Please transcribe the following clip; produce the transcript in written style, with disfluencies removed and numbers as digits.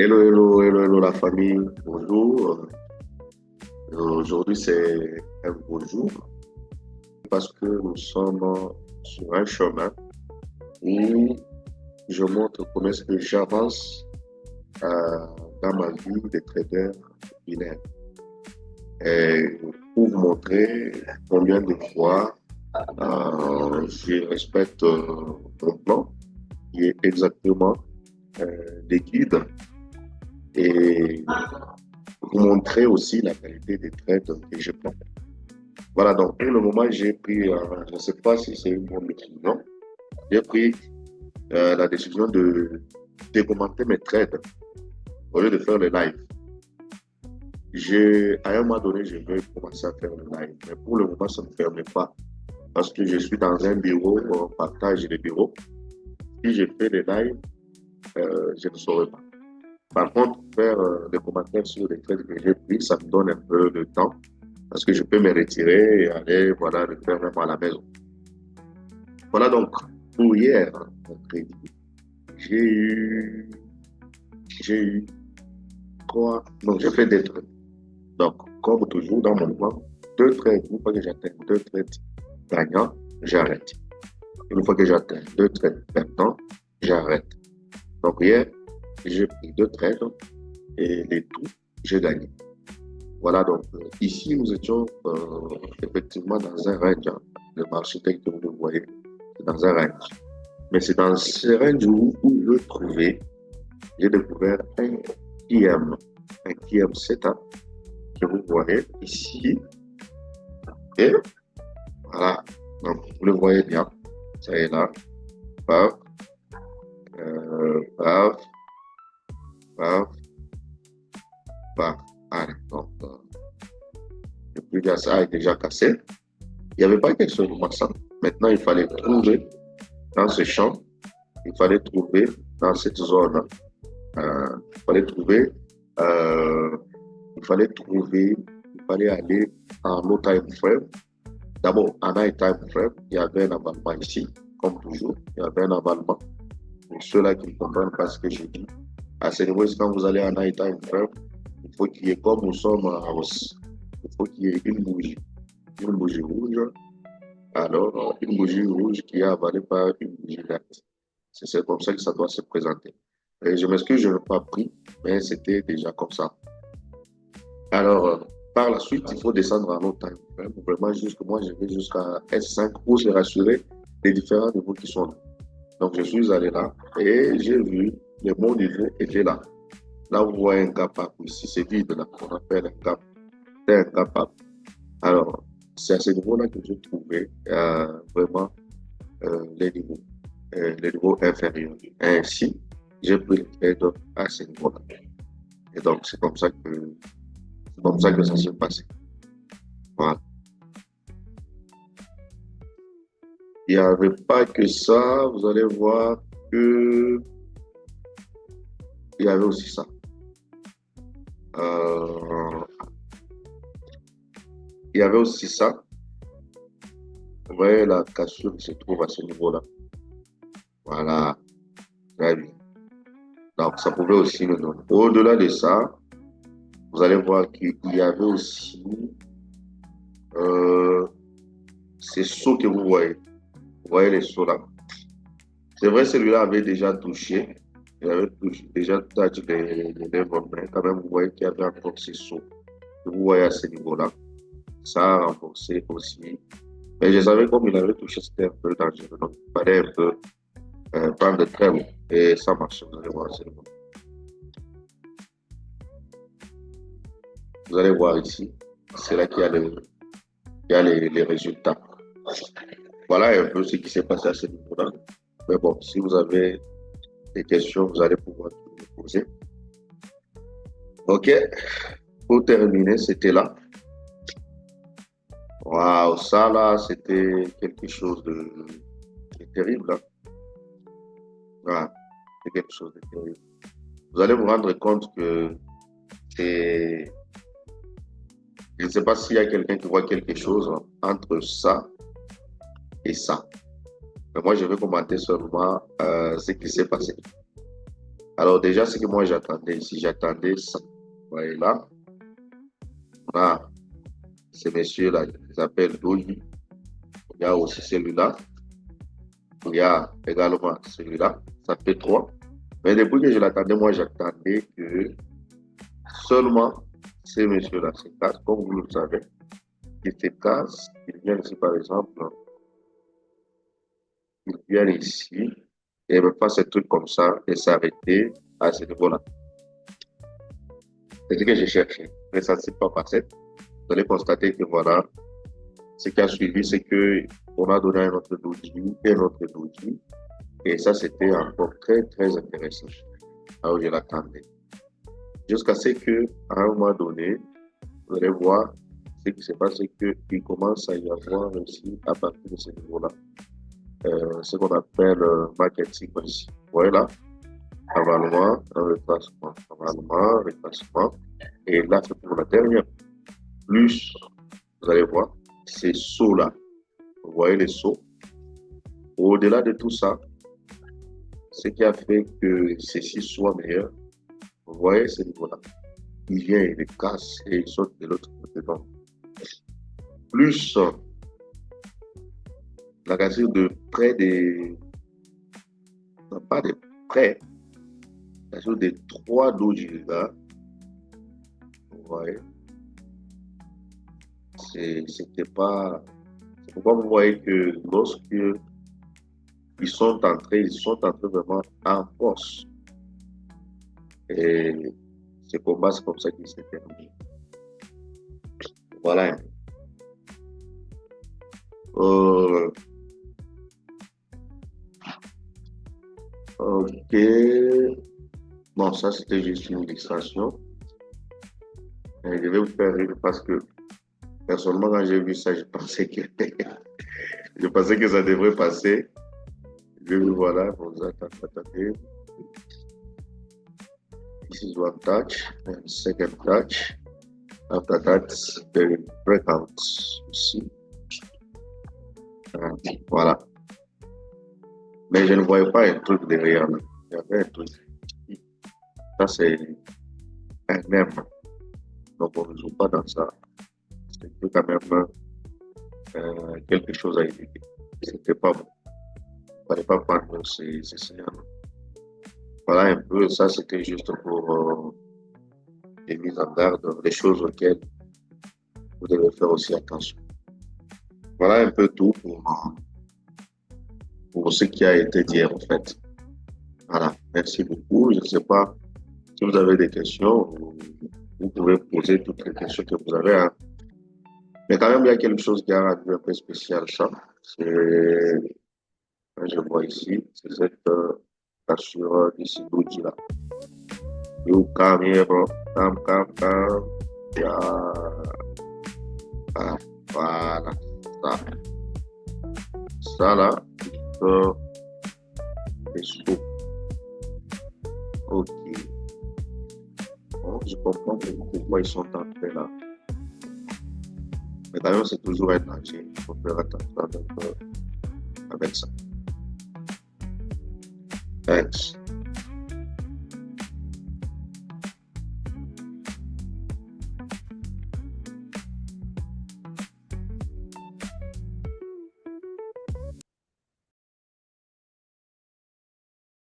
Hello, hello, hello, hello la famille, bonjour. Aujourd'hui c'est un beau jour parce que nous sommes sur un chemin où je montre comment est-ce que j'avance dans ma vie de trader binaire. Et pour vous montrer combien de fois je respecte mon plan qui est exactement des guides et vous montrer aussi la qualité des trades que je prends. Voilà, donc pour le moment, j'ai pris, je ne sais pas si c'est une bonne décision, j'ai pris la décision de commenter mes trades au lieu de faire le live. À un moment donné, je vais commencer à faire le live, mais pour le moment, ça ne me permet pas parce que je suis dans un bureau, on partage les bureaux. Si je fais le live, je ne saurais pas. Par contre, faire des commentaires sur les trades que j'ai pris, ça me donne un peu de temps parce que je peux me retirer et aller, voilà, le faire même à la maison. Voilà donc, pour hier, mercredi, j'ai eu, j'ai eu trois, non, j'ai fait des trades. Donc, comme toujours dans mon plan, deux trades, une fois que j'atteins deux trades gagnants, j'arrête. Une fois que j'atteins deux trades perdants, j'arrête. Donc, hier, j'ai pris deux trades et les tout, j'ai gagné. Voilà, donc ici, nous étions effectivement dans un range. Hein. Le marché tel que vous le voyez, c'est dans un range. Mais c'est dans ce range où je trouvais, j'ai découvert un KM setup que vous voyez ici. Et voilà, donc vous le voyez bien, ça est là. Paf, paf, paf, paf. Allez, donc le prix de ça est déjà cassé. Il n'y avait pas quelque chose de massant. Maintenant, il fallait trouver dans ce champ, il fallait trouver dans cette zone, il fallait trouver, euh, il fallait trouver, il fallait aller en low time frame. D'abord, en high time frame, il y avait un avalement ici, comme toujours, il y avait un avalement. Pour ceux-là qui ne comprennent pas ce que je dis, à ce niveau, quand vous allez en high time frame, il faut qu'il y ait, comme nous sommes en hausse, il faut qu'il y ait une bougie rouge. Alors, une bougie rouge qui est avalée par une bougie verte. C'est comme ça que ça doit se présenter. Et je m'excuse, je n'ai pas pris, mais c'était déjà comme ça. Alors, par la suite, il faut descendre en autre time. Vraiment, moi, je vais jusqu'à S5 pour se rassurer des différents niveaux qui sont là. Donc, je suis allé là et j'ai vu le bon niveau était là. Là, vous voyez un gap up ici, c'est vide là, qu'on appelle un gap. C'est un gap up. Alors, c'est à ce niveau-là que j'ai trouvé vraiment les niveaux inférieurs. Ainsi, j'ai pris le trade à ce niveau-là. Et donc, c'est comme ça que ça s'est passé. Voilà. Il n'y avait pas que ça, vous allez voir que il y avait aussi ça. Euh, il y avait aussi ça. Vous voyez, la cassure se trouve à ce niveau-là. Voilà, très bien. Donc, ça pouvait aussi le donner. Au-delà de ça, vous allez voir qu'il y avait aussi ces sauts que vous voyez. Vous voyez les sauts là. C'est vrai, celui-là avait déjà touché. Il avait déjà touché les lèvres, mais quand même, vous voyez qu'il y avait encore ces sauts. Que vous voyez à ce niveau-là. Ça a renforcé aussi. Mais je savais comme il avait touché, c'était un peu dangereux. Donc, il fallait un peu prendre de très haut. Et ça marche. Vous allez voir, vous allez voir ici. C'est là qu'il y a, les résultats. Voilà un peu ce qui s'est passé à ce niveau-là. Mais bon, si vous avez des questions, vous allez pouvoir me poser. OK. Pour terminer, c'était là. Waouh, ça là, c'était quelque chose de terrible. Hein? Voilà, c'est quelque chose de terrible. Vous allez vous rendre compte que c'est. Je ne sais pas s'il y a quelqu'un qui voit quelque chose entre ça et ça. Mais moi, je vais commenter seulement ce qui s'est passé. Alors déjà, ce que moi j'attendais ici, j'attendais ça. Vous voyez là, on a ces messieurs-là, ils s'appellent Doji. Il y a aussi celui-là. Il y a également celui-là. Ça fait trois. Mais depuis que je l'attendais, moi j'attendais que seulement ces messieurs-là se cassent, comme vous le savez. Ils se cassent, ils viennent ici par exemple, ils viennent ici et ne pas ces trucs comme ça et s'arrêter à ce niveau-là. C'est ce que j'ai cherché. Mais ça ne s'est pas passé. Vous allez constater que voilà, ce qui a suivi, c'est que on a donné un autre doji et un autre doji. Et ça, c'était encore très, très intéressant. Alors, je l'attendais. Jusqu'à ce que, à un moment donné, vous allez voir ce qui se passe, c'est qu'il commence à y avoir aussi, à partir de ce niveau-là, ce qu'on appelle marketing aussi. Vous voyez là, avalement, un retracement, avalement, retracement. Et là, c'est pour la dernière. Plus, vous allez voir, ces sauts-là. Vous voyez les sauts. Au-delà de tout ça, ce qui a fait que ceci soit meilleur, vous voyez ce niveau-là. Il vient, il les casse et il saute de l'autre côté. Donc, plus la cassure de près des, non pas de près, la cassure des trois doji là, vous voyez, c'était pas, c'est pourquoi vous voyez que lorsque ils sont entrés vraiment en force. Et ce combat, c'est comme ça qu'il s'est terminé. Voilà. Ok. Bon, ça, c'était juste une illustration. Et je vais vous faire rire parce que, personnellement, quand j'ai vu ça, je pensais que, je pensais que ça devrait passer. Je vais voilà, vous attendez. This is one touch, and second touch. After that, the breakout. Ici. Voilà. Mais je ne voyais pas un truc derrière. Il y avait un truc. Ça, c'est un même. Donc, on ne joue pas dans ça. C'est quand même quelque chose à éviter. C'était pas bon. Il ne fallait pas prendre ces signaux. Voilà un peu. Ça, c'était juste pour des mises en garde, des choses auxquelles vous devez faire aussi attention. Voilà un peu tout pour ce qui a été dit en fait. Voilà, merci beaucoup. Je ne sais pas si vous avez des questions, vous pouvez poser toutes les questions que vous avez. Hein. Mais quand même, il y a quelque chose qui a rendu un peu spécial ça. C'est, je vois ici, c'est cette assureur d'ici là. You come here, bro. Come. Yeah. Ah, voilà. Ça là, c'est chaud. Ok. Bon, je comprends pourquoi ils sont entrés là. Mais d'ailleurs, c'est toujours un danger. Il faut faire attention avec ça. Thanks.